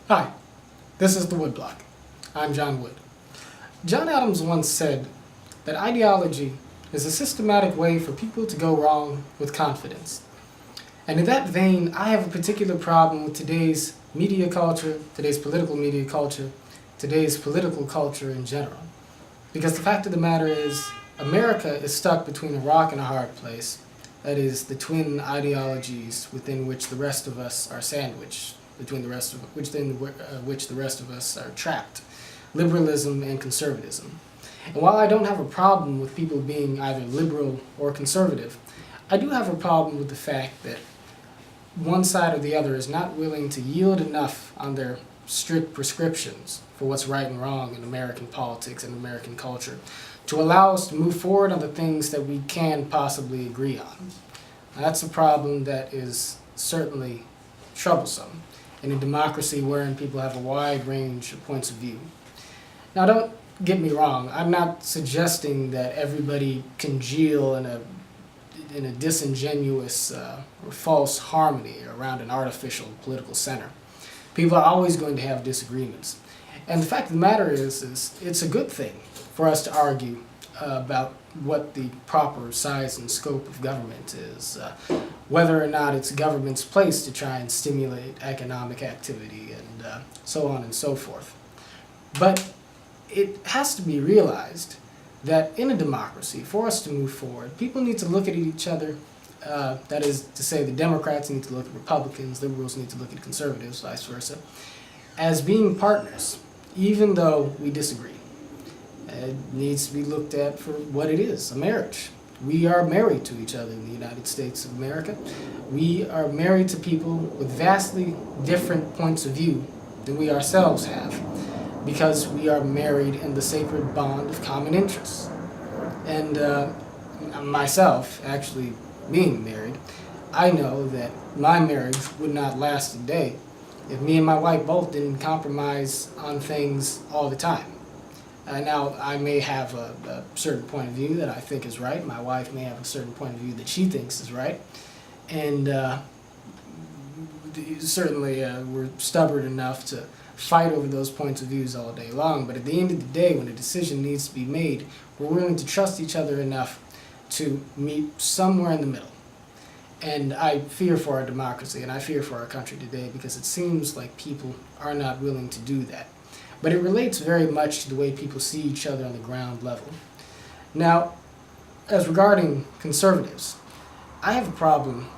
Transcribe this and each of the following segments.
Hi, this is the Woodblock. I'm John Wood. John Adams once said that ideology is a systematic way for people to go wrong with confidence. And in that vein, I have a particular problem with today's media culture, today's political media culture, today's political culture in general. Because the fact of the matter is, America is stuck between a rock and a hard place. That is, the twin ideologies within which the rest of us are sandwiched, within which the rest of us are trapped: liberalism and conservatism. And while I don't have a problem with people being either liberal or conservative, I do have a problem with the fact that one side or the other is not willing to yield enough on their strict prescriptions for what's right and wrong in American politics and American culture to allow us to move forward on the things that we can possibly agree on. Now, that's a problem that is certainly troublesome in a democracy wherein people have a wide range of points of view. Now, don't get me wrong, I'm not suggesting that everybody congeal in a disingenuous or false harmony around an artificial political center. People are always going to have disagreements. And the fact of the matter is it's a good thing for us to argue about what the proper size and scope of government is, whether or not it's government's place to try and stimulate economic activity, and so on and so forth. But it has to be realized that in a democracy, for us to move forward, people need to look at each other. That is to say, the Democrats need to look at Republicans, liberals need to look at conservatives, vice versa, as being partners, even though we disagree. It needs to be looked at for what it is, a marriage. We are married to each other in the United States of America. We are married to people with vastly different points of view than we ourselves have, because we are married in the sacred bond of common interests. And myself, actually being married, I know that my marriage would not last a day if me and my wife both didn't compromise on things all the time. Now, I may have a certain point of view that I think is right. My wife may have a certain point of view that she thinks is right. And certainly we're stubborn enough to fight over those points of views all day long. But at the end of the day, when a decision needs to be made, we're willing to trust each other enough to meet somewhere in the middle. And I fear for our democracy, and I fear for our country today, because it seems like people are not willing to do that. But it relates very much to the way people see each other on the ground level. Now, as regarding conservatives, I have a problem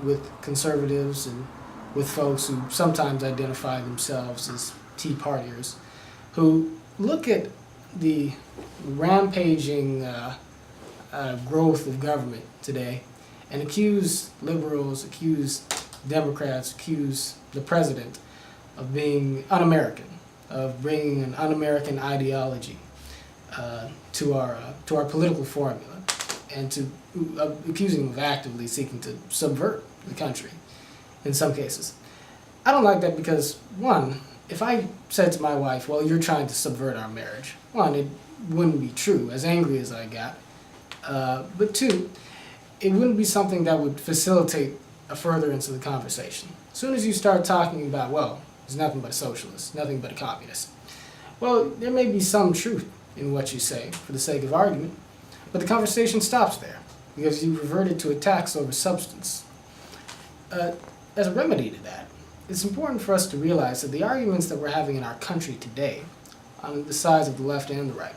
with conservatives and with folks who sometimes identify themselves as Tea Partiers, who look at the rampaging growth of government today and accuse liberals, accuse Democrats, accuse the president of being un-American, of bringing an un-American ideology to our political formula, and to accusing them of actively seeking to subvert the country in some cases. I don't like that because, one, if I said to my wife, well, you're trying to subvert our marriage, one, it wouldn't be true, as angry as I got. But two, it wouldn't be something that would facilitate a furtherance of the conversation. As soon as you start talking about, well, he's nothing but a socialist, nothing but a communist, well, there may be some truth in what you say for the sake of argument, but the conversation stops there because you reverted to attacks over substance. As a remedy to that, it's important for us to realize that the arguments that we're having in our country today, on the sides of the left and the right,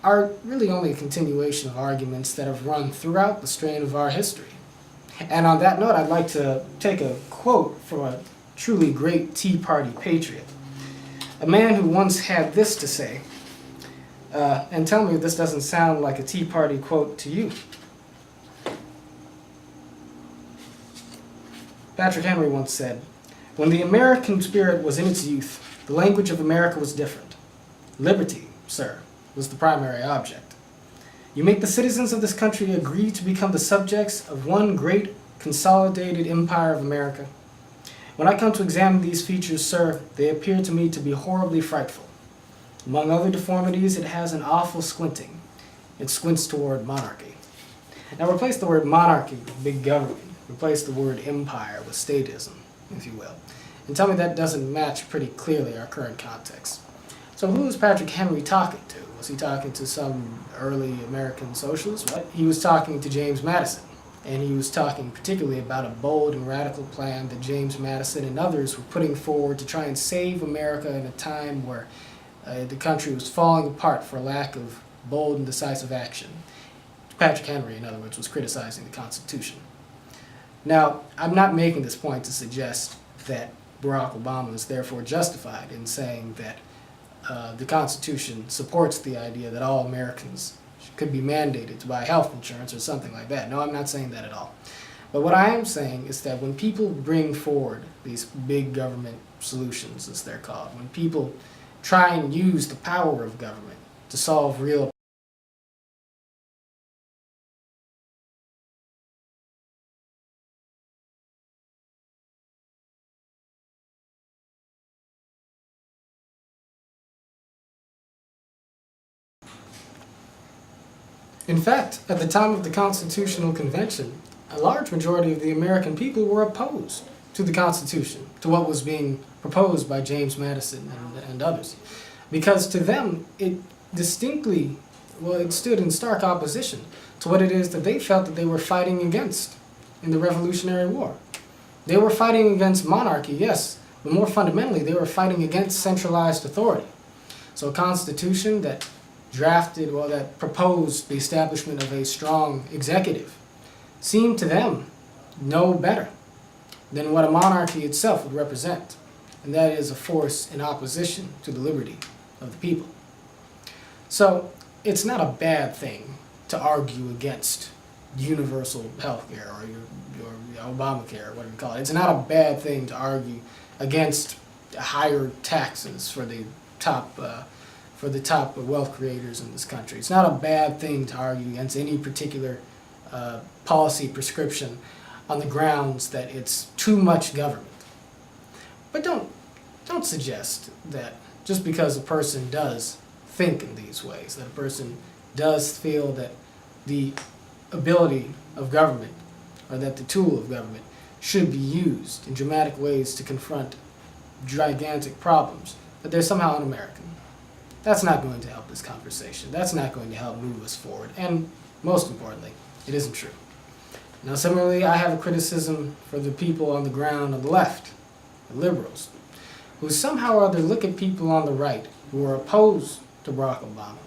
are really only a continuation of arguments that have run throughout the strain of our history. And on that note, I'd like to take a quote from a truly great Tea Party patriot, a man who once had this to say, and tell me if this doesn't sound like a Tea Party quote to you. Patrick Henry once said, "When the American spirit was in its youth, the language of America was different. Liberty, sir, was the primary object. You make the citizens of this country agree to become the subjects of one great consolidated empire of America. When I come to examine these features, sir, they appear to me to be horribly frightful. Among other deformities, it has an awful squinting. It squints toward monarchy." Now replace the word monarchy with big government. Replace the word empire with statism, if you will. and tell me that doesn't match pretty clearly our current context. So who was Patrick Henry talking to? Was he talking to some early American socialist? Well, he was talking to James Madison, and he was talking particularly about a bold and radical plan that James Madison and others were putting forward to try and save America in a time where the country was falling apart for lack of bold and decisive action. Patrick Henry, in other words, was criticizing the Constitution. Now, I'm not making this point to suggest that Barack Obama is therefore justified in saying that the Constitution supports the idea that all Americans could be mandated to buy health insurance or something like that. No, I'm not saying that at all. But what I am saying is that when people bring forward these big government solutions, as they're called, when people try and use the power of government to solve real In fact, at the time of the Constitutional Convention, a large majority of the American people were opposed to the Constitution, to what was being proposed by James Madison and others. Because to them, it stood in stark opposition to what it is that they felt that they were fighting against in the Revolutionary War. They were fighting against monarchy, yes, but more fundamentally, they were fighting against centralized authority. So a constitution that that proposed the establishment of a strong executive seemed to them no better than what a monarchy itself would represent, and that is a force in opposition to the liberty of the people. So it's not a bad thing to argue against universal health care or your Obamacare, whatever you call it. It's not a bad thing to argue against higher taxes for the top wealth creators in this country. It's not a bad thing to argue against any particular policy prescription on the grounds that it's too much government. But don't suggest that just because a person does think in these ways, that a person does feel that the ability of government or that the tool of government should be used in dramatic ways to confront gigantic problems, that they're somehow un-American. That's not going to help this conversation. That's not going to help move us forward. And most importantly, it isn't true. Now, similarly, I have a criticism for the people on the ground on the left, the liberals, who somehow or other look at people on the right who are opposed to Barack Obama.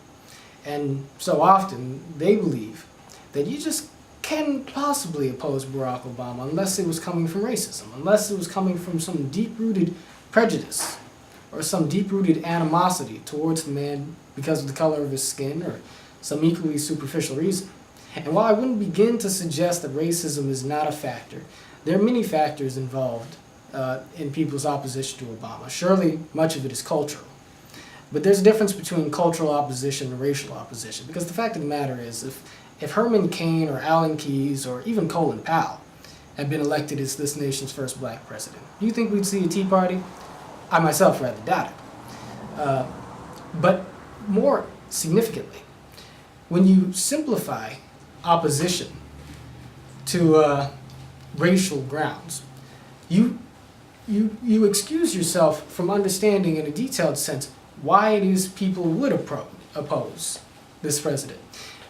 And so often they believe that you just can't possibly oppose Barack Obama unless it was coming from racism, unless it was coming from some deep-rooted prejudice or some deep-rooted animosity towards the man because of the color of his skin or some equally superficial reason. And while I wouldn't begin to suggest that racism is not a factor, there are many factors involved in people's opposition to Obama. Surely much of it is cultural. But there's a difference between cultural opposition and racial opposition, because the fact of the matter is, if Herman Cain or Alan Keyes or even Colin Powell had been elected as this nation's first black president, do you think we'd see a Tea Party? I myself rather doubt it. But more significantly, when you simplify opposition to racial grounds, you excuse yourself from understanding in a detailed sense why it is people would oppose this president.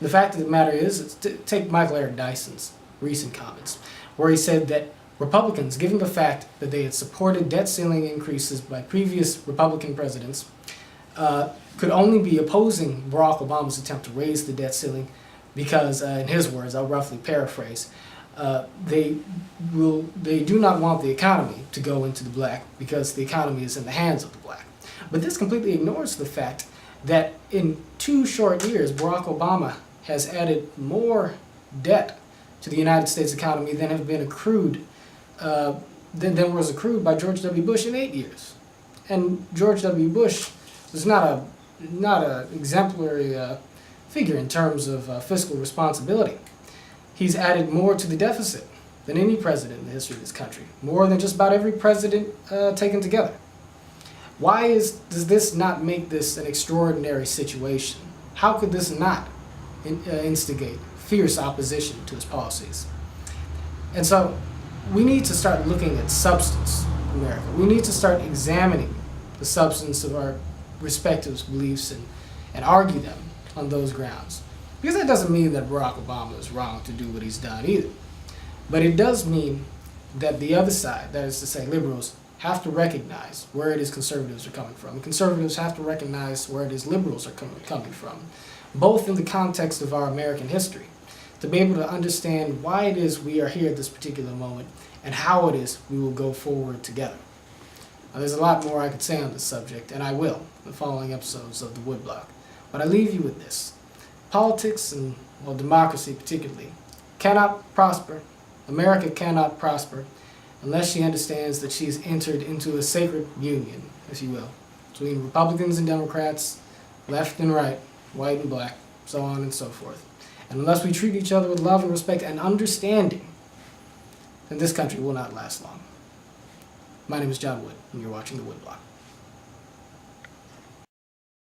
The fact of the matter is, take Michael Eric Dyson's recent comments, where he said that Republicans, given the fact that they had supported debt ceiling increases by previous Republican presidents, could only be opposing Barack Obama's attempt to raise the debt ceiling because, in his words, I'll roughly paraphrase, they do not want the economy to go into the black because the economy is in the hands of the black. But this completely ignores the fact that in 2 short years, Barack Obama has added more debt to the United States economy than have been accrued than was accrued by George W. Bush in 8 years. And George W. Bush was not a exemplary figure in terms of fiscal responsibility. He's added more to the deficit than any president in the history of this country, more than just about every president taken together. Why does this not make this an extraordinary situation? How could this not instigate fierce opposition to his policies? And so we need to start looking at substance America. We need to start examining the substance of our respective beliefs and argue them on those grounds. Because that doesn't mean that Barack Obama is wrong to do what he's done either. But it does mean that the other side, that is to say liberals, have to recognize where it is conservatives are coming from. Conservatives have to recognize where it is liberals are coming from, both in the context of our American history, to be able to understand why it is we are here at this particular moment and how it is we will go forward together. Now, there's a lot more I could say on this subject, and I will in the following episodes of The Woodblock. But I leave you with this. Politics, and well, democracy particularly, cannot prosper. America cannot prosper unless she understands that she has entered into a sacred union, if you will, between Republicans and Democrats, left and right, white and black, so on and so forth. And unless we treat each other with love and respect and understanding, then this country will not last long. My name is John Wood, and you're watching The Woodblock.